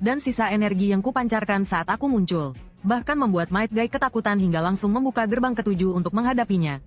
dan sisa energi yang kupancarkan saat aku muncul, bahkan membuat Might Guy ketakutan hingga langsung membuka gerbang ketujuh untuk menghadapinya.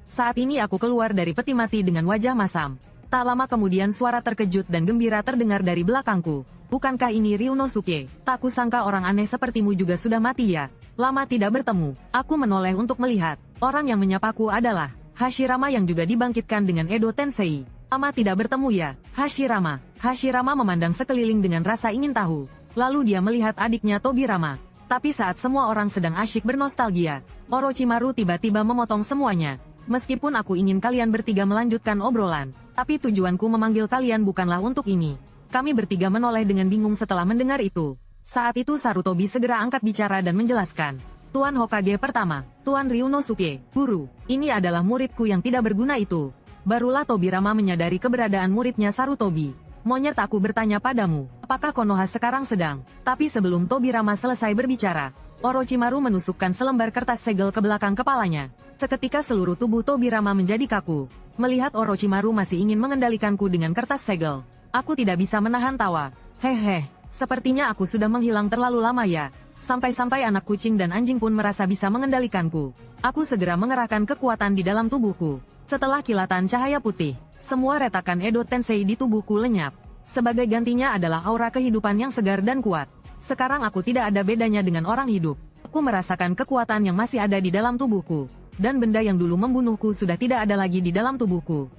Saat ini aku keluar dari peti mati dengan wajah masam. Tak lama kemudian suara terkejut dan gembira terdengar dari belakangku. Bukankah ini Ryunosuke? Tak kusangka orang aneh sepertimu juga sudah mati ya. Lama tidak bertemu. Aku menoleh untuk melihat. Orang yang menyapaku adalah Hashirama yang juga dibangkitkan dengan Edo Tensei. Lama tidak bertemu ya, Hashirama. Hashirama memandang sekeliling dengan rasa ingin tahu. Lalu dia melihat adiknya Tobirama. Tapi saat semua orang sedang asyik bernostalgia, Orochimaru tiba-tiba memotong semuanya. Meskipun aku ingin kalian bertiga melanjutkan obrolan, tapi tujuanku memanggil kalian bukanlah untuk ini. Kami bertiga menoleh dengan bingung setelah mendengar itu. Saat itu Sarutobi segera angkat bicara dan menjelaskan. Tuan Hokage pertama, Tuan Ryunosuke, guru, ini adalah muridku yang tidak berguna itu. Barulah Tobirama menyadari keberadaan muridnya Sarutobi. Monyet, aku bertanya padamu, apakah Konoha sekarang sedang? Tapi sebelum Tobirama selesai berbicara, Orochimaru menusukkan selembar kertas segel ke belakang kepalanya. Seketika seluruh tubuh Tobirama menjadi kaku. Melihat Orochimaru masih ingin mengendalikanku dengan kertas segel, aku tidak bisa menahan tawa. Hehe, sepertinya aku sudah menghilang terlalu lama ya. Sampai-sampai anak kucing dan anjing pun merasa bisa mengendalikanku. Aku segera mengerahkan kekuatan di dalam tubuhku. Setelah kilatan cahaya putih, semua retakan Edo Tensei di tubuhku lenyap. Sebagai gantinya adalah aura kehidupan yang segar dan kuat. Sekarang aku tidak ada bedanya dengan orang hidup. Aku merasakan kekuatan yang masih ada di dalam tubuhku. Dan benda yang dulu membunuhku sudah tidak ada lagi di dalam tubuhku.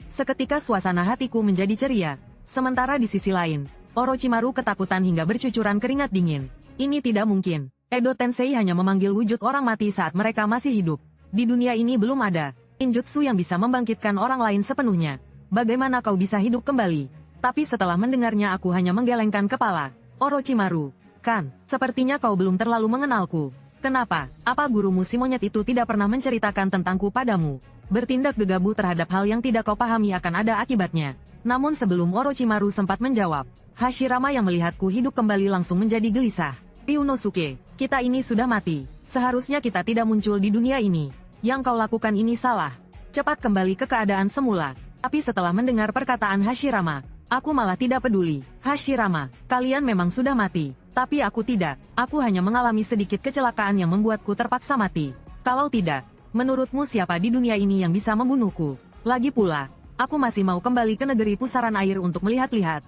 Seketika suasana hatiku menjadi ceria. Sementara di sisi lain, Orochimaru ketakutan hingga bercucuran keringat dingin. Ini tidak mungkin. Edo Tensei hanya memanggil wujud orang mati saat mereka masih hidup. Di dunia ini belum ada ninjutsu yang bisa membangkitkan orang lain sepenuhnya. Bagaimana kau bisa hidup kembali? Tapi setelah mendengarnya aku hanya menggelengkan kepala. Orochimaru, kan, sepertinya kau belum terlalu mengenalku. Kenapa? Apa gurumu si monyet itu tidak pernah menceritakan tentangku padamu? Bertindak gegabah terhadap hal yang tidak kau pahami akan ada akibatnya. Namun sebelum Orochimaru sempat menjawab, Hashirama yang melihatku hidup kembali langsung menjadi gelisah. Ryunosuke, kita ini sudah mati. Seharusnya kita tidak muncul di dunia ini. Yang kau lakukan ini salah. Cepat kembali ke keadaan semula. Tapi setelah mendengar perkataan Hashirama, aku malah tidak peduli. Hashirama, kalian memang sudah mati. Tapi aku tidak. Aku hanya mengalami sedikit kecelakaan yang membuatku terpaksa mati. Kalau tidak, menurutmu siapa di dunia ini yang bisa membunuhku? Lagi pula, aku masih mau kembali ke negeri pusaran air untuk melihat-lihat.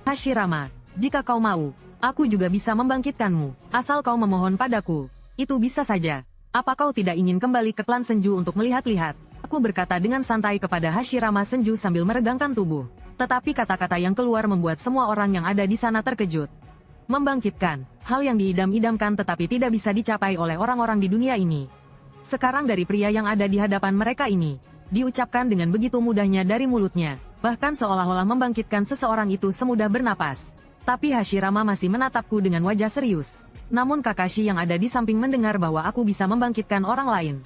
Hashirama, jika kau mau, aku juga bisa membangkitkanmu. Asal kau memohon padaku. Itu bisa saja. Apa kau tidak ingin kembali ke klan Senju untuk melihat-lihat? Aku berkata dengan santai kepada Hashirama Senju sambil meregangkan tubuh. Tetapi kata-kata yang keluar membuat semua orang yang ada di sana terkejut. Membangkitkan, hal yang diidam-idamkan tetapi tidak bisa dicapai oleh orang-orang di dunia ini. Sekarang dari pria yang ada di hadapan mereka ini, diucapkan dengan begitu mudahnya dari mulutnya, bahkan seolah-olah membangkitkan seseorang itu semudah bernapas. Tapi Hashirama masih menatapku dengan wajah serius. Namun Kakashi yang ada di samping mendengar bahwa aku bisa membangkitkan orang lain.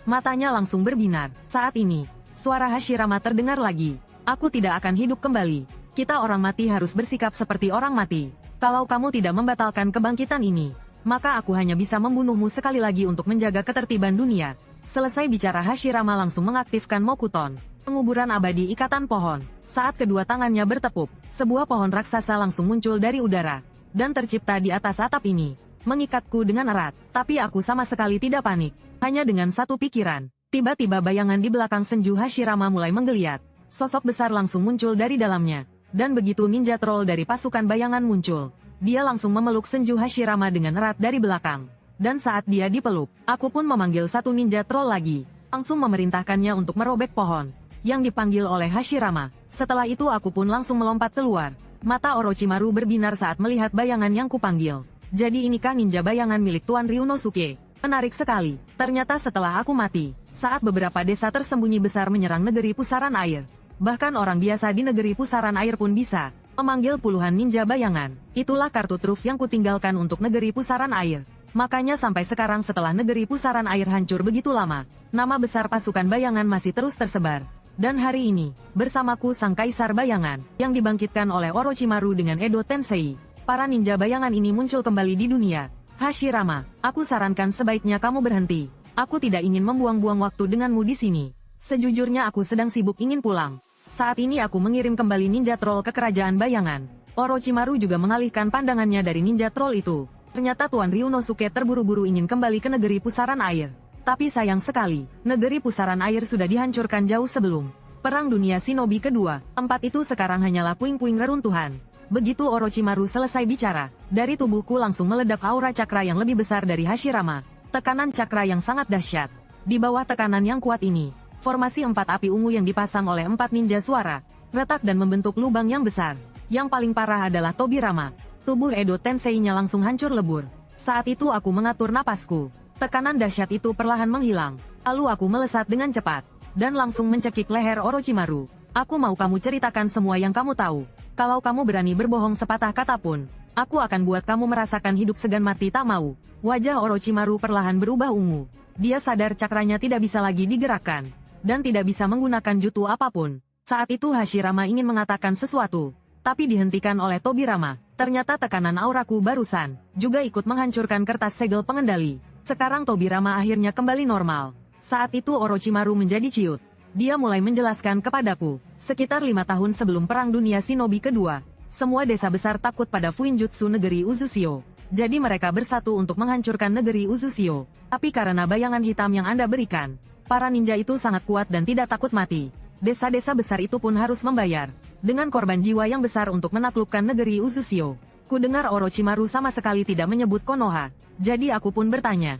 Matanya langsung berbinar. Saat ini, suara Hashirama terdengar lagi. Aku tidak akan hidup kembali. Kita orang mati harus bersikap seperti orang mati. Kalau kamu tidak membatalkan kebangkitan ini, maka aku hanya bisa membunuhmu sekali lagi untuk menjaga ketertiban dunia. Selesai bicara Hashirama langsung mengaktifkan Mokuton, penguburan abadi ikatan pohon. Saat kedua tangannya bertepuk, sebuah pohon raksasa langsung muncul dari udara, dan tercipta di atas atap ini. Mengikatku dengan erat, tapi aku sama sekali tidak panik. Hanya dengan satu pikiran, tiba-tiba bayangan di belakang Senju Hashirama mulai menggeliat. Sosok besar langsung muncul dari dalamnya. Dan begitu ninja troll dari pasukan bayangan muncul, dia langsung memeluk Senju Hashirama dengan erat dari belakang. Dan saat dia dipeluk, aku pun memanggil satu ninja troll lagi. Langsung memerintahkannya untuk merobek pohon yang dipanggil oleh Hashirama. Setelah itu aku pun langsung melompat keluar. Mata Orochimaru berbinar saat melihat bayangan yang kupanggil. Jadi inikah ninja bayangan milik Tuan Ryunosuke? Menarik sekali. Ternyata setelah aku mati, saat beberapa desa tersembunyi besar menyerang negeri pusaran air, bahkan orang biasa di negeri pusaran air pun bisa memanggil puluhan ninja bayangan. Itulah kartu truf yang kutinggalkan untuk negeri pusaran air. Makanya sampai sekarang setelah negeri pusaran air hancur begitu lama, nama besar pasukan bayangan masih terus tersebar. Dan hari ini, bersamaku sang kaisar bayangan, yang dibangkitkan oleh Orochimaru dengan Edo Tensei. Para ninja bayangan ini muncul kembali di dunia. Hashirama, aku sarankan sebaiknya kamu berhenti. Aku tidak ingin membuang-buang waktu denganmu di sini. Sejujurnya aku sedang sibuk ingin pulang. Saat ini aku mengirim kembali ninja troll ke kerajaan bayangan. Orochimaru juga mengalihkan pandangannya dari ninja troll itu. Ternyata Tuan Ryunosuke terburu-buru ingin kembali ke negeri pusaran air. Tapi sayang sekali, negeri pusaran air sudah dihancurkan jauh sebelum Perang Dunia Shinobi kedua. Tempat itu sekarang hanyalah puing-puing reruntuhan. Begitu Orochimaru selesai bicara, dari tubuhku langsung meledak aura cakra yang lebih besar dari Hashirama. Tekanan cakra yang sangat dahsyat. Di bawah tekanan yang kuat ini, formasi 4 api ungu yang dipasang oleh 4 ninja suara retak dan membentuk lubang yang besar. Yang paling parah adalah Tobirama. Tubuh Edo Tensei-nya langsung hancur lebur. Saat itu aku mengatur napasku. Tekanan dahsyat itu perlahan menghilang. Lalu aku melesat dengan cepat dan langsung mencekik leher Orochimaru. Aku mau kamu ceritakan semua yang kamu tahu. Kalau kamu berani berbohong sepatah kata pun, aku akan buat kamu merasakan hidup segan mati tak mau. Wajah Orochimaru perlahan berubah ungu. Dia sadar cakranya tidak bisa lagi digerakkan dan tidak bisa menggunakan jutsu apapun. Saat itu Hashirama ingin mengatakan sesuatu, tapi dihentikan oleh Tobirama. Ternyata tekanan auraku barusan juga ikut menghancurkan kertas segel pengendali. Sekarang Tobirama akhirnya kembali normal. Saat itu Orochimaru menjadi ciut. Dia mulai menjelaskan kepadaku, sekitar 5 tahun sebelum Perang Dunia Shinobi kedua, semua desa besar takut pada Fuinjutsu negeri Uzushio. Jadi mereka bersatu untuk menghancurkan negeri Uzushio. Tapi karena bayangan hitam yang Anda berikan, para ninja itu sangat kuat dan tidak takut mati. Desa-desa besar itu pun harus membayar dengan korban jiwa yang besar untuk menaklukkan negeri Uzushio. Kudengar Orochimaru sama sekali tidak menyebut Konoha. Jadi aku pun bertanya,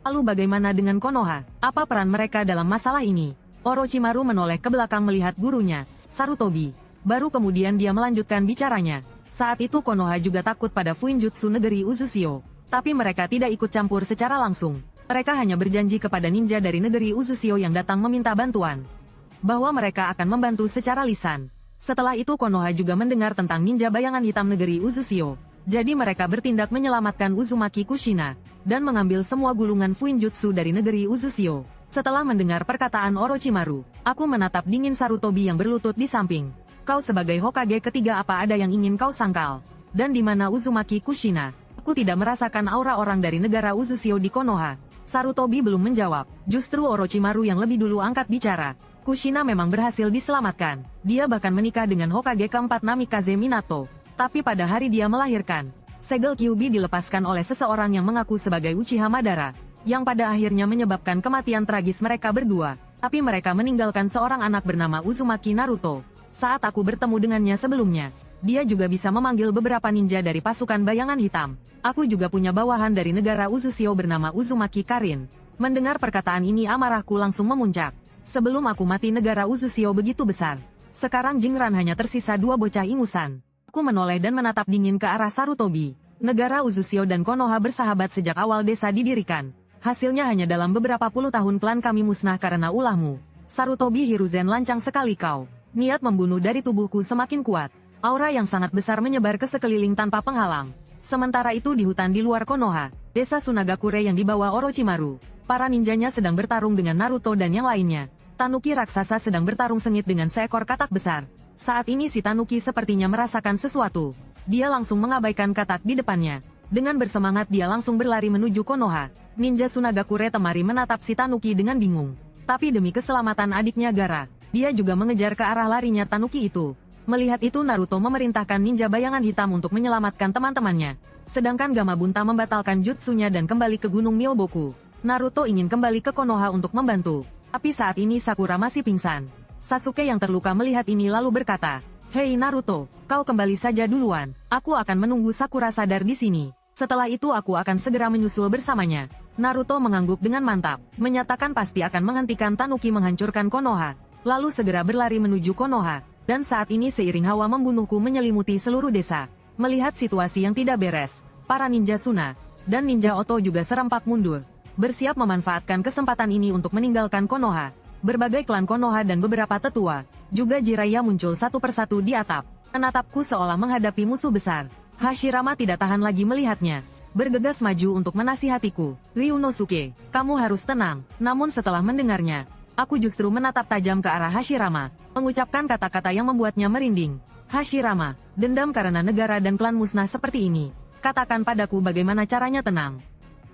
lalu bagaimana dengan Konoha? Apa peran mereka dalam masalah ini? Orochimaru menoleh ke belakang melihat gurunya, Sarutobi. Baru kemudian dia melanjutkan bicaranya. Saat itu Konoha juga takut pada Fuinjutsu negeri Uzushio. Tapi mereka tidak ikut campur secara langsung. Mereka hanya berjanji kepada ninja dari negeri Uzushio yang datang meminta bantuan, bahwa mereka akan membantu secara lisan. Setelah itu Konoha juga mendengar tentang ninja bayangan hitam negeri Uzushio. Jadi mereka bertindak menyelamatkan Uzumaki Kushina, dan mengambil semua gulungan Fuinjutsu dari negeri Uzushio. Setelah mendengar perkataan Orochimaru, aku menatap dingin Sarutobi yang berlutut di samping. Kau sebagai Hokage ketiga, apa ada yang ingin kau sangkal? Dan di mana Uzumaki Kushina? Aku tidak merasakan aura orang dari negara Uzushio di Konoha. Sarutobi belum menjawab. Justru Orochimaru yang lebih dulu angkat bicara. Kushina memang berhasil diselamatkan. Dia bahkan menikah dengan Hokage keempat Namikaze Minato. Tapi pada hari dia melahirkan, segel Kyuubi dilepaskan oleh seseorang yang mengaku sebagai Uchiha Madara, yang pada akhirnya menyebabkan kematian tragis mereka berdua. Tapi mereka meninggalkan seorang anak bernama Uzumaki Naruto. Saat aku bertemu dengannya sebelumnya, dia juga bisa memanggil beberapa ninja dari pasukan bayangan hitam. Aku juga punya bawahan dari negara Uzushio bernama Uzumaki Karin. Mendengar perkataan ini amarahku langsung memuncak. Sebelum aku mati negara Uzushio begitu besar. Sekarang Jingran hanya tersisa 2 bocah ingusan. Aku menoleh dan menatap dingin ke arah Sarutobi. Negara Uzushio dan Konoha bersahabat sejak awal desa didirikan. Hasilnya hanya dalam beberapa puluh tahun klan kami musnah karena ulahmu. Sarutobi Hiruzen, lancang sekali kau. Niat membunuh dari tubuhku semakin kuat. Aura yang sangat besar menyebar ke sekeliling tanpa penghalang. Sementara itu di hutan di luar Konoha, desa Sunagakure yang dibawa Orochimaru, para ninjanya sedang bertarung dengan Naruto dan yang lainnya. Tanuki raksasa sedang bertarung sengit dengan seekor katak besar. Saat ini si Tanuki sepertinya merasakan sesuatu. Dia langsung mengabaikan katak di depannya. Dengan bersemangat dia langsung berlari menuju Konoha. Ninja Sunagakure Temari menatap si Tanuki dengan bingung. Tapi demi keselamatan adiknya Gaara, dia juga mengejar ke arah larinya Tanuki itu. Melihat itu Naruto memerintahkan ninja bayangan hitam untuk menyelamatkan teman-temannya. Sedangkan Gamabunta membatalkan jutsunya dan kembali ke Gunung Myoboku. Naruto ingin kembali ke Konoha untuk membantu. Tapi saat ini Sakura masih pingsan. Sasuke yang terluka melihat ini lalu berkata, "Hei Naruto, kau kembali saja duluan. Aku akan menunggu Sakura sadar di sini. Setelah itu aku akan segera menyusul bersamanya." Naruto mengangguk dengan mantap, menyatakan pasti akan menghentikan Tanuki menghancurkan Konoha, lalu segera berlari menuju Konoha. Dan saat ini seiring hawa membunuhku menyelimuti seluruh desa. Melihat situasi yang tidak beres, para ninja Suna dan ninja Oto juga serempak mundur, bersiap memanfaatkan kesempatan ini untuk meninggalkan Konoha. Berbagai klan Konoha dan beberapa tetua, juga Jiraiya muncul satu persatu di atap. Menatapku seolah menghadapi musuh besar. Hashirama tidak tahan lagi melihatnya. Bergegas maju untuk menasihatiku. "Ryunosuke, kamu harus tenang." Namun setelah mendengarnya, aku justru menatap tajam ke arah Hashirama, mengucapkan kata-kata yang membuatnya merinding. "Hashirama, dendam karena negara dan klan musnah seperti ini. Katakan padaku bagaimana caranya tenang.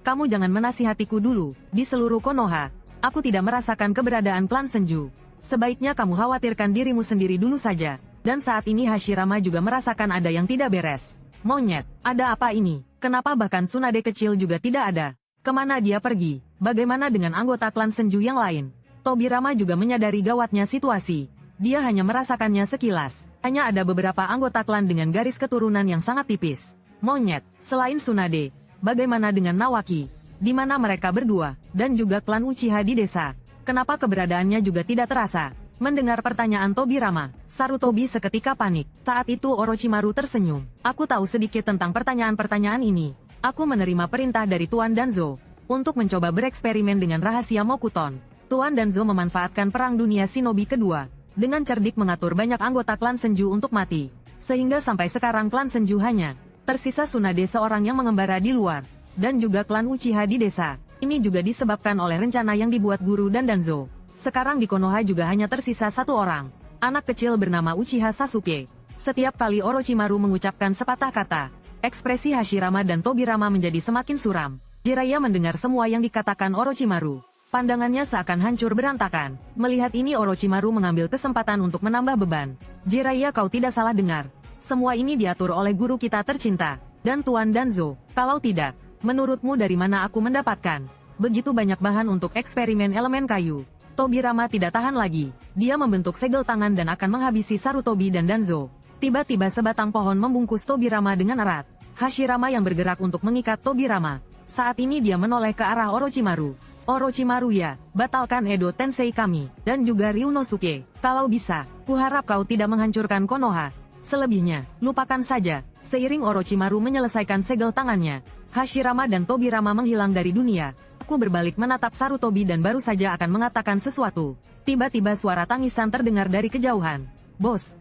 Kamu jangan menasihatiku dulu. Di seluruh Konoha, aku tidak merasakan keberadaan klan Senju. Sebaiknya kamu khawatirkan dirimu sendiri dulu saja." Dan saat ini Hashirama juga merasakan ada yang tidak beres. Monyet, ada apa ini? Kenapa bahkan Tsunade kecil juga tidak ada? Kemana dia pergi? Bagaimana dengan anggota klan Senju yang lain? Tobirama juga menyadari gawatnya situasi. Dia hanya merasakannya sekilas. Hanya ada beberapa anggota klan dengan garis keturunan yang sangat tipis. Monyet, selain Tsunade, bagaimana dengan Nawaki? Di mana mereka berdua? Dan juga klan Uchiha di desa? Kenapa keberadaannya juga tidak terasa? Mendengar pertanyaan Tobirama, Sarutobi seketika panik. Saat itu Orochimaru tersenyum. Aku tahu sedikit tentang pertanyaan-pertanyaan ini. Aku menerima perintah dari Tuan Danzo untuk mencoba bereksperimen dengan rahasia Mokuton. Tuan Danzo memanfaatkan Perang Dunia Shinobi kedua dengan cerdik mengatur banyak anggota klan Senju untuk mati. Sehingga sampai sekarang klan Senju hanya tersisa Tsunade seorang yang mengembara di luar. Dan juga klan Uchiha di desa. Ini juga disebabkan oleh rencana yang dibuat Guru dan Danzo. Sekarang di Konoha juga hanya tersisa satu orang. Anak kecil bernama Uchiha Sasuke. Setiap kali Orochimaru mengucapkan sepatah kata, ekspresi Hashirama dan Tobirama menjadi semakin suram. Jiraiya mendengar semua yang dikatakan Orochimaru. Pandangannya seakan hancur berantakan. Melihat ini Orochimaru mengambil kesempatan untuk menambah beban. Jiraiya, kau tidak salah dengar. Semua ini diatur oleh guru kita tercinta. Dan Tuan Danzo. Kalau tidak, menurutmu dari mana aku mendapatkan begitu banyak bahan untuk eksperimen elemen kayu? Tobirama tidak tahan lagi. Dia membentuk segel tangan dan akan menghabisi Sarutobi dan Danzo. Tiba-tiba sebatang pohon membungkus Tobirama dengan erat. Hashirama yang bergerak untuk mengikat Tobirama. Saat ini dia menoleh ke arah Orochimaru. Orochimaru ya, batalkan Edo Tensei kami, dan juga Ryunosuke. Kalau bisa, kuharap kau tidak menghancurkan Konoha. Selebihnya, lupakan saja. Seiring Orochimaru menyelesaikan segel tangannya, Hashirama dan Tobirama menghilang dari dunia. Aku berbalik menatap Sarutobi dan baru saja akan mengatakan sesuatu. Tiba-tiba suara tangisan terdengar dari kejauhan. Bos,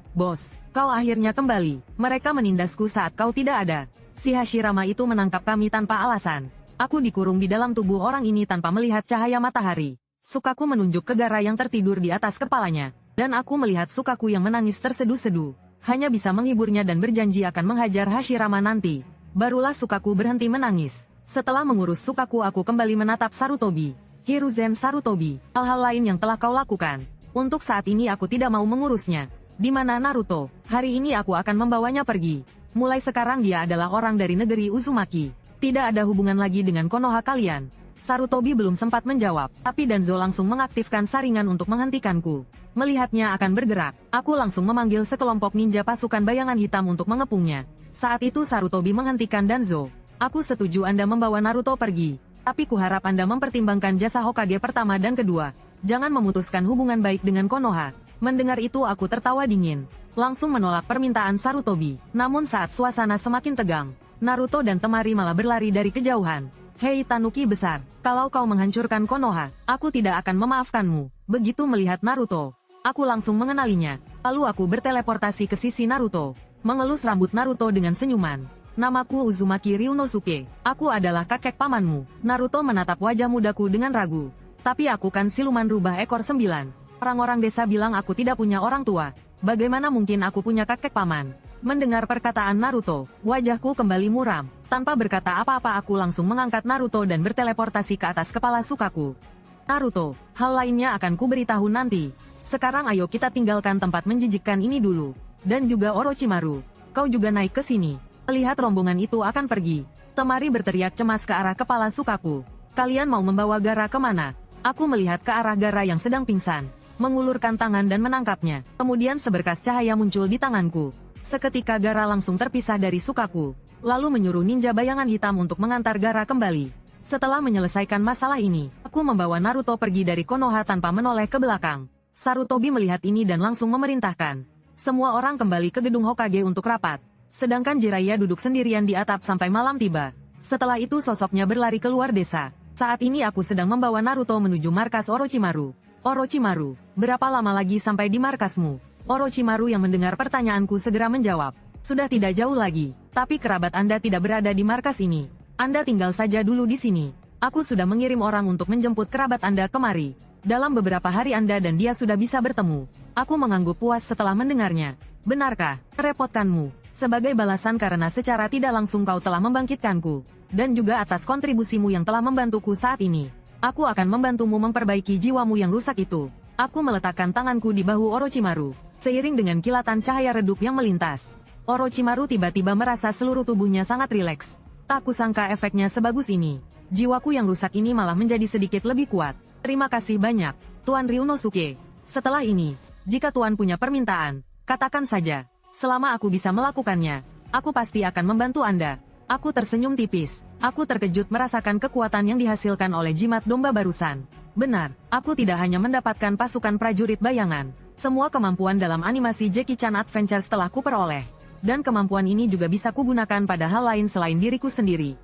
kau akhirnya kembali. Mereka menindasku saat kau tidak ada. Si Hashirama itu menangkap kami tanpa alasan. Aku dikurung di dalam tubuh orang ini tanpa melihat cahaya matahari. Sukaku menunjuk ke Gaara yang tertidur di atas kepalanya. Dan aku melihat Sukaku yang menangis terseduh-seduh. Hanya bisa menghiburnya dan berjanji akan menghajar Hashirama nanti. Barulah Sukaku berhenti menangis. Setelah mengurus Sukaku, aku kembali menatap Sarutobi. Hiruzen Sarutobi, hal-hal lain yang telah kau lakukan. Untuk saat ini aku tidak mau mengurusnya. Di mana Naruto? Hari ini aku akan membawanya pergi. Mulai sekarang dia adalah orang dari negeri Uzumaki. Tidak ada hubungan lagi dengan Konoha kalian. Sarutobi belum sempat menjawab, tapi Danzo langsung mengaktifkan saringan untuk menghentikanku. Melihatnya akan bergerak, aku langsung memanggil sekelompok ninja pasukan bayangan hitam untuk mengepungnya. Saat itu Sarutobi menghentikan Danzo. Aku setuju Anda membawa Naruto pergi. Tapi kuharap Anda mempertimbangkan jasa Hokage pertama dan kedua. Jangan memutuskan hubungan baik dengan Konoha. Mendengar itu aku tertawa dingin. Langsung menolak permintaan Sarutobi. Namun saat suasana semakin tegang, Naruto dan Temari malah berlari dari kejauhan. Hei Tanuki besar, kalau kau menghancurkan Konoha, aku tidak akan memaafkanmu. Begitu melihat Naruto, aku langsung mengenalinya. Lalu aku berteleportasi ke sisi Naruto. Mengelus rambut Naruto dengan senyuman. Namaku Uzumaki Ryunosuke. Aku adalah kakek pamanmu. Naruto menatap wajah mudaku dengan ragu. Tapi aku kan siluman rubah ekor 9. Orang-orang desa bilang aku tidak punya orang tua. Bagaimana mungkin aku punya kakek paman? Mendengar perkataan Naruto, wajahku kembali muram. Tanpa berkata apa-apa aku langsung mengangkat Naruto dan berteleportasi ke atas kepala Sukaku. Naruto, hal lainnya akan kuberitahu nanti. Sekarang ayo kita tinggalkan tempat menjijikkan ini dulu. Dan juga Orochimaru, kau juga naik ke sini. Melihat rombongan itu akan pergi, Temari berteriak cemas ke arah kepala Sukaku. Kalian mau membawa Gaara kemana? Aku melihat ke arah Gaara yang sedang pingsan, mengulurkan tangan dan menangkapnya. Kemudian seberkas cahaya muncul di tanganku. Seketika Gaara langsung terpisah dari Sukaku, lalu menyuruh ninja bayangan hitam untuk mengantar Gaara kembali. Setelah menyelesaikan masalah ini, aku membawa Naruto pergi dari Konoha tanpa menoleh ke belakang. Sarutobi melihat ini dan langsung memerintahkan semua orang kembali ke gedung Hokage untuk rapat. Sedangkan Jiraiya duduk sendirian di atap sampai malam tiba. Setelah itu sosoknya berlari keluar desa. Saat ini aku sedang membawa Naruto menuju markas Orochimaru. Orochimaru, berapa lama lagi sampai di markasmu? Orochimaru yang mendengar pertanyaanku segera menjawab. Sudah tidak jauh lagi, tapi kerabat Anda tidak berada di markas ini. Anda tinggal saja dulu di sini. Aku sudah mengirim orang untuk menjemput kerabat Anda kemari. Dalam beberapa hari Anda dan dia sudah bisa bertemu. Aku mengangguk puas setelah mendengarnya. Benarkah? Merepotkanmu. Sebagai balasan karena secara tidak langsung kau telah membangkitkanku. Dan juga atas kontribusimu yang telah membantuku saat ini. Aku akan membantumu memperbaiki jiwamu yang rusak itu. Aku meletakkan tanganku di bahu Orochimaru. Seiring dengan kilatan cahaya redup yang melintas, Orochimaru tiba-tiba merasa seluruh tubuhnya sangat rileks. Tak kusangka efeknya sebagus ini. Jiwaku yang rusak ini malah menjadi sedikit lebih kuat. Terima kasih banyak, Tuan Ryunosuke. Setelah ini, jika Tuan punya permintaan, katakan saja. Selama aku bisa melakukannya, aku pasti akan membantu Anda. Aku tersenyum tipis. Aku terkejut merasakan kekuatan yang dihasilkan oleh jimat domba barusan. Benar, aku tidak hanya mendapatkan pasukan prajurit bayangan. Semua kemampuan dalam animasi Jackie Chan Adventure telah kuperoleh. Dan kemampuan ini juga bisa kugunakan pada hal lain selain diriku sendiri.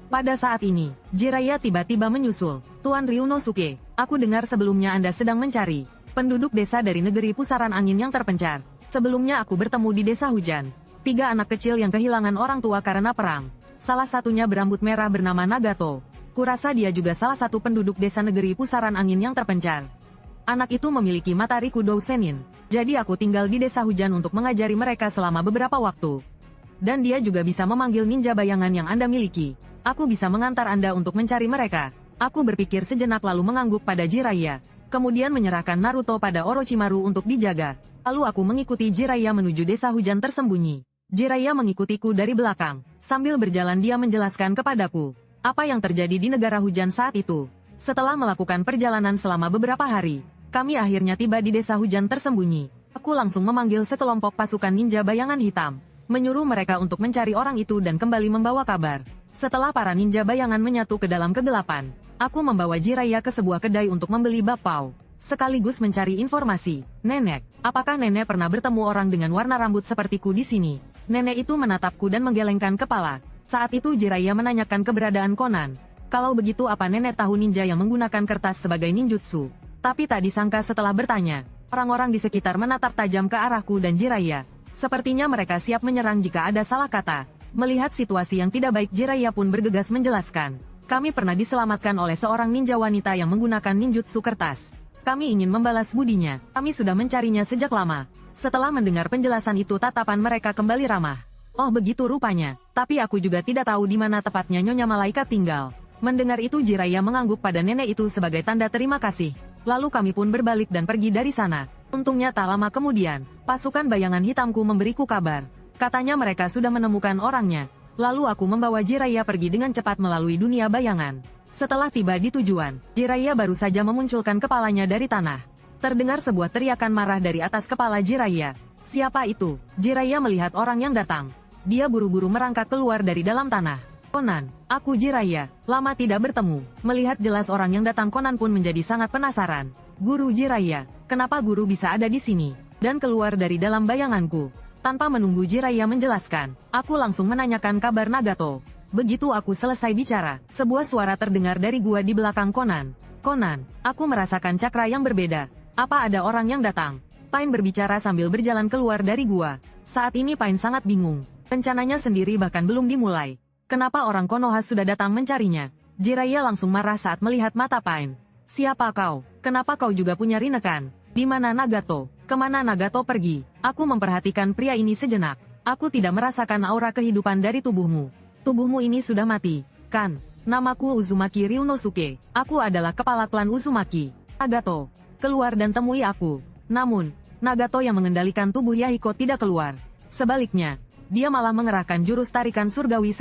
Pada saat ini, Jiraiya tiba-tiba menyusul. Tuan Ryunosuke, aku dengar sebelumnya Anda sedang mencari penduduk desa dari negeri pusaran angin yang terpencar. Sebelumnya aku bertemu di desa hujan. 3 anak kecil yang kehilangan orang tua karena perang. Salah satunya berambut merah bernama Nagato. Kurasa dia juga salah satu penduduk desa negeri pusaran angin yang terpencar. Anak itu memiliki mata Rikudo Senin. Jadi aku tinggal di desa hujan untuk mengajari mereka selama beberapa waktu. Dan dia juga bisa memanggil ninja bayangan yang Anda miliki. Aku bisa mengantar Anda untuk mencari mereka. Aku berpikir sejenak lalu mengangguk pada Jiraiya. Kemudian menyerahkan Naruto pada Orochimaru untuk dijaga. Lalu aku mengikuti Jiraiya menuju desa hujan tersembunyi. Jiraiya mengikutiku dari belakang. Sambil berjalan dia menjelaskan kepadaku apa yang terjadi di negara hujan saat itu. Setelah melakukan perjalanan selama beberapa hari, kami akhirnya tiba di desa hujan tersembunyi. Aku langsung memanggil sekelompok pasukan ninja bayangan hitam, menyuruh mereka untuk mencari orang itu dan kembali membawa kabar. Setelah para ninja bayangan menyatu ke dalam kegelapan, aku membawa Jiraiya ke sebuah kedai untuk membeli bakpao, sekaligus mencari informasi. Nenek, apakah nenek pernah bertemu orang dengan warna rambut sepertiku di sini? Nenek itu menatapku dan menggelengkan kepala. Saat itu Jiraiya menanyakan keberadaan Conan. Kalau begitu apa nenek tahu ninja yang menggunakan kertas sebagai ninjutsu? Tapi tak disangka setelah bertanya, orang-orang di sekitar menatap tajam ke arahku dan Jiraiya. Sepertinya mereka siap menyerang jika ada salah kata. Melihat situasi yang tidak baik Jiraiya pun bergegas menjelaskan. Kami pernah diselamatkan oleh seorang ninja wanita yang menggunakan ninjutsu kertas. Kami ingin membalas budinya. Kami sudah mencarinya sejak lama. Setelah mendengar penjelasan itu tatapan mereka kembali ramah. Oh begitu rupanya. Tapi aku juga tidak tahu di mana tepatnya Nyonya Malaikat tinggal. Mendengar itu Jiraiya mengangguk pada nenek itu sebagai tanda terima kasih. Lalu kami pun berbalik dan pergi dari sana. Untungnya tak lama kemudian, pasukan bayangan hitamku memberiku kabar. Katanya mereka sudah menemukan orangnya. Lalu aku membawa Jiraiya pergi dengan cepat melalui dunia bayangan. Setelah tiba di tujuan, Jiraiya baru saja memunculkan kepalanya dari tanah. Terdengar sebuah teriakan marah dari atas kepala Jiraiya. Siapa itu? Jiraiya melihat orang yang datang. Dia buru-buru merangkak keluar dari dalam tanah. Conan, aku Jiraiya, lama tidak bertemu. Melihat jelas orang yang datang Conan pun menjadi sangat penasaran. Guru Jiraiya, kenapa guru bisa ada di sini? Dan keluar dari dalam bayanganku. Tanpa menunggu Jiraiya menjelaskan, aku langsung menanyakan kabar Nagato. Begitu aku selesai bicara, sebuah suara terdengar dari gua di belakang Conan. Conan, aku merasakan cakra yang berbeda. Apa ada orang yang datang? Pain berbicara sambil berjalan keluar dari gua. Saat ini Pain sangat bingung. Rencananya sendiri bahkan belum dimulai. Kenapa orang Konoha sudah datang mencarinya? Jiraiya langsung marah saat melihat mata Pain. Siapa kau? Kenapa kau juga punya Rinnegan? Di mana Nagato? Kemana Nagato pergi? Aku memperhatikan pria ini sejenak. Aku tidak merasakan aura kehidupan dari tubuhmu. Tubuhmu ini sudah mati, kan? Namaku Uzumaki Ryunosuke. Aku adalah kepala klan Uzumaki. Nagato, keluar dan temui aku. Namun, Nagato yang mengendalikan tubuh Yahiko tidak keluar. Sebaliknya, dia malah mengerahkan jurus tarikan surgawi